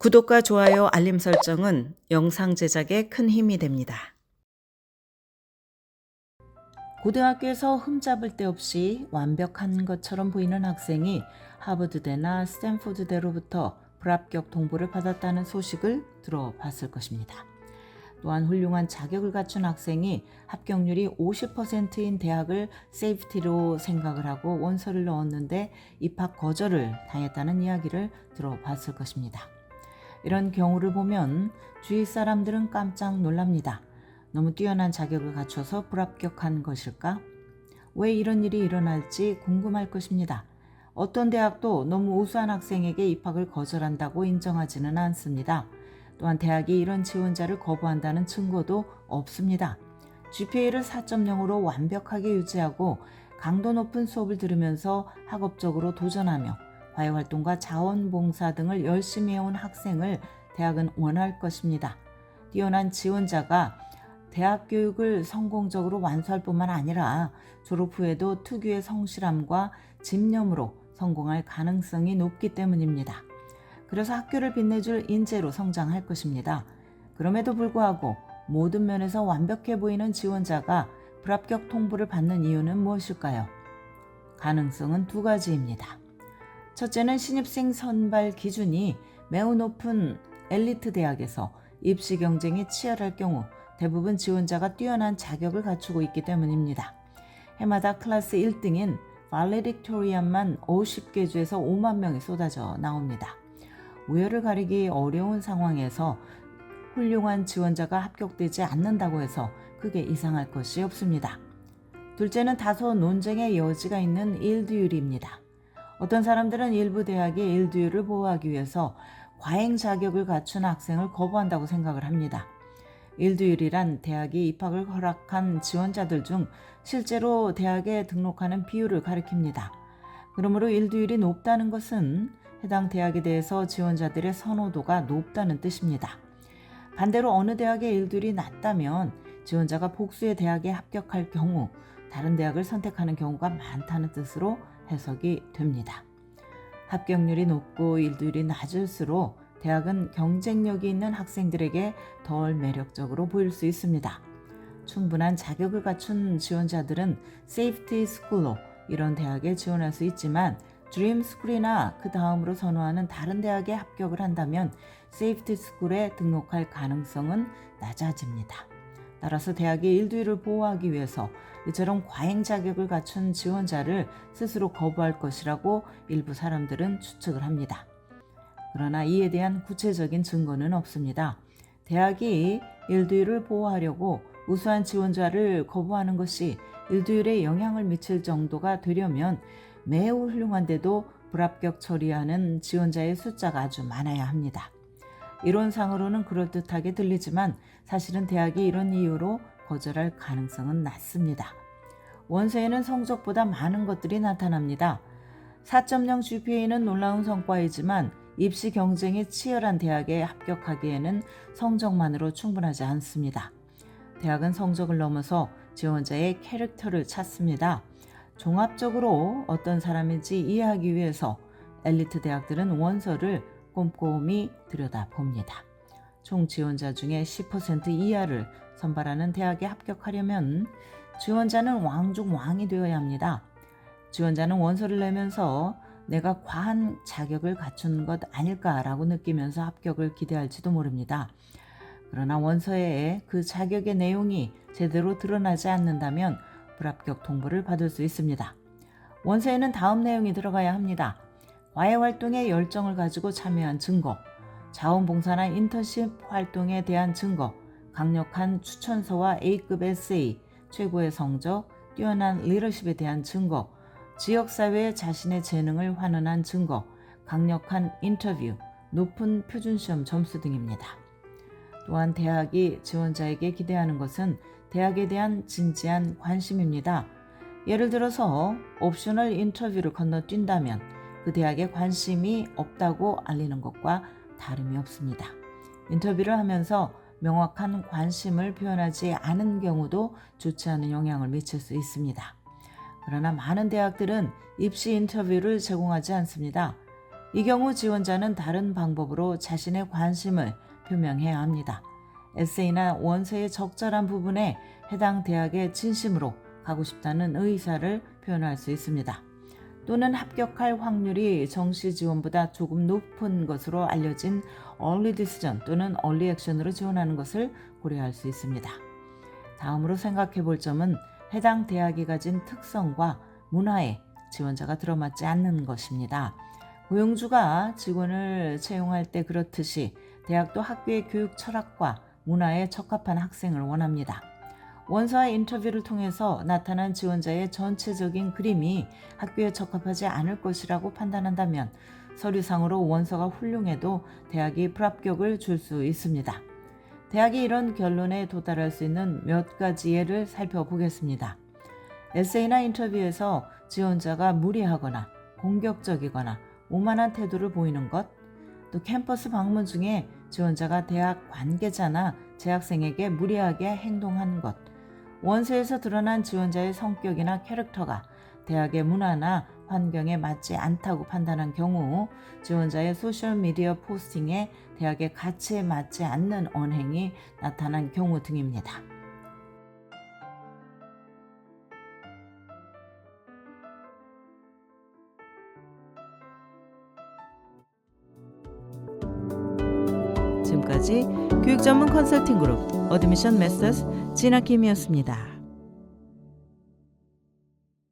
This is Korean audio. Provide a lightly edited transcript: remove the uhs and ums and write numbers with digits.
구독과 좋아요, 알림 설정은 영상 제작에 큰 힘이 됩니다. 고등학교에서 흠잡을 데 없이 완벽한 것처럼 보이는 학생이 하버드대나 스탠포드대로부터 불합격 통보를 받았다는 소식을 들어봤을 것입니다. 또한 훌륭한 자격을 갖춘 학생이 합격률이 50%인 대학을 세이프티로 생각을 하고 원서를 넣었는데 입학 거절을 당했다는 이야기를 들어봤을 것입니다. 이런 경우를 보면 주위 사람들은 깜짝 놀랍니다. 너무 뛰어난 자격을 갖춰서 불합격한 것일까? 왜 이런 일이 일어날지 궁금할 것입니다. 어떤 대학도 너무 우수한 학생에게 입학을 거절한다고 인정하지는 않습니다. 또한 대학이 이런 지원자를 거부한다는 증거도 없습니다. GPA를 4.0으로 완벽하게 유지하고 강도 높은 수업을 들으면서 학업적으로 도전하며 과외활동과 자원봉사 등을 열심히 해온 학생을 대학은 원할 것입니다. 뛰어난 지원자가 대학 교육을 성공적으로 완수할 뿐만 아니라 졸업 후에도 특유의 성실함과 집념으로 성공할 가능성이 높기 때문입니다. 그래서 학교를 빛내줄 인재로 성장할 것입니다. 그럼에도 불구하고 모든 면에서 완벽해 보이는 지원자가 불합격 통보를 받는 이유는 무엇일까요? 가능성은 두 가지입니다. 첫째는 신입생 선발 기준이 매우 높은 엘리트 대학에서 입시 경쟁이 치열할 경우 대부분 지원자가 뛰어난 자격을 갖추고 있기 때문입니다. 해마다 클래스 1등인 발레딕토리안만 50개 주에서 5만 명이 쏟아져 나옵니다. 우열을 가리기 어려운 상황에서 훌륭한 지원자가 합격되지 않는다고 해서 크게 이상할 것이 없습니다. 둘째는 다소 논쟁의 여지가 있는 일두율입니다. 어떤 사람들은 일부 대학의 일두율을 보호하기 위해서 과잉 자격을 갖춘 학생을 거부한다고 생각을 합니다. 일두율이란 대학이 입학을 허락한 지원자들 중 실제로 대학에 등록하는 비율을 가리킵니다. 그러므로 일두율이 높다는 것은 해당 대학에 대해서 지원자들의 선호도가 높다는 뜻입니다. 반대로 어느 대학의 일두율이 낮다면 지원자가 복수의 대학에 합격할 경우 다른 대학을 선택하는 경우가 많다는 뜻으로 해석이 됩니다. 합격률이 높고 일두율이 낮을수록 대학은 경쟁력이 있는 학생들에게 덜 매력적으로 보일 수 있습니다. 충분한 자격을 갖춘 지원자들은 세이프티 스쿨로 이런 대학에 지원할 수 있지만 드림 스쿨이나 그 다음으로 선호하는 다른 대학에 합격을 한다면 세이프티 스쿨에 등록할 가능성은 낮아집니다. 따라서 대학의 일두율을 보호하기 위해서 이처럼 과잉 자격을 갖춘 지원자를 스스로 거부할 것이라고 일부 사람들은 추측을 합니다. 그러나 이에 대한 구체적인 증거는 없습니다. 대학이 일두율을 보호하려고 우수한 지원자를 거부하는 것이 일두율에 영향을 미칠 정도가 되려면 매우 훌륭한데도 불합격 처리하는 지원자의 숫자가 아주 많아야 합니다. 이론상으로는 그럴듯하게 들리지만 사실은 대학이 이런 이유로 거절할 가능성은 낮습니다. 원서에는 성적보다 많은 것들이 나타납니다. 4.0 GPA는 놀라운 성과이지만 입시 경쟁이 치열한 대학에 합격하기에는 성적만으로 충분하지 않습니다. 대학은 성적을 넘어서 지원자의 캐릭터를 찾습니다. 종합적으로 어떤 사람인지 이해하기 위해서 엘리트 대학들은 원서를 꼼꼼히 들여다봅니다. 총 지원자 중에 10% 이하를 선발하는 대학에 합격하려면 지원자는 왕 중 왕이 되어야 합니다. 지원자는 원서를 내면서 내가 과한 자격을 갖춘 것 아닐까라고 느끼면서 합격을 기대할지도 모릅니다. 그러나 원서에 그 자격의 내용이 제대로 드러나지 않는다면 불합격 통보를 받을 수 있습니다. 원서에는 다음 내용이 들어가야 합니다. 과외활동에 열정을 가지고 참여한 증거, 자원봉사나 인턴십 활동에 대한 증거, 강력한 추천서와 A급 에세이, 최고의 성적, 뛰어난 리더십에 대한 증거, 지역사회에 자신의 재능을 환원한 증거, 강력한 인터뷰, 높은 표준시험 점수 등입니다. 또한 대학이 지원자에게 기대하는 것은 대학에 대한 진지한 관심입니다. 예를 들어서 옵셔널 인터뷰를 건너뛴다면 그 대학에 관심이 없다고 알리는 것과 다름이 없습니다. 인터뷰를 하면서 명확한 관심을 표현하지 않은 경우도 좋지 않은 영향을 미칠 수 있습니다. 그러나 많은 대학들은 입시 인터뷰를 제공하지 않습니다. 이 경우 지원자는 다른 방법으로 자신의 관심을 표명해야 합니다. 에세이나 원서의 적절한 부분에 해당 대학에 진심으로 가고 싶다는 의사를 표현할 수 있습니다. 또는 합격할 확률이 정시 지원보다 조금 높은 것으로 알려진 Early Decision 또는 Early Action으로 지원하는 것을 고려할 수 있습니다. 다음으로 생각해 볼 점은 해당 대학이 가진 특성과 문화에 지원자가 들어맞지 않는 것입니다. 고용주가 직원을 채용할 때 그렇듯이 대학도 학교의 교육 철학과 문화에 적합한 학생을 원합니다. 원서와 인터뷰를 통해서 나타난 지원자의 전체적인 그림이 학교에 적합하지 않을 것이라고 판단한다면 서류상으로 원서가 훌륭해도 대학이 불합격을 줄 수 있습니다. 대학이 이런 결론에 도달할 수 있는 몇 가지 예를 살펴보겠습니다. 에세이나 인터뷰에서 지원자가 무리하거나 공격적이거나 오만한 태도를 보이는 것, 또 캠퍼스 방문 중에 지원자가 대학 관계자나 재학생에게 무리하게 행동한 것, 원서에서 드러난 지원자의 성격이나 캐릭터가 대학의 문화나 환경에 맞지 않다고 판단한 경우 지원자의 소셜미디어 포스팅에 대학의 가치에 맞지 않는 언행이 나타난 경우 등입니다. 지금까지 교육 전문 컨설팅 그룹 어드미션 메서스 진아킴이었습니다.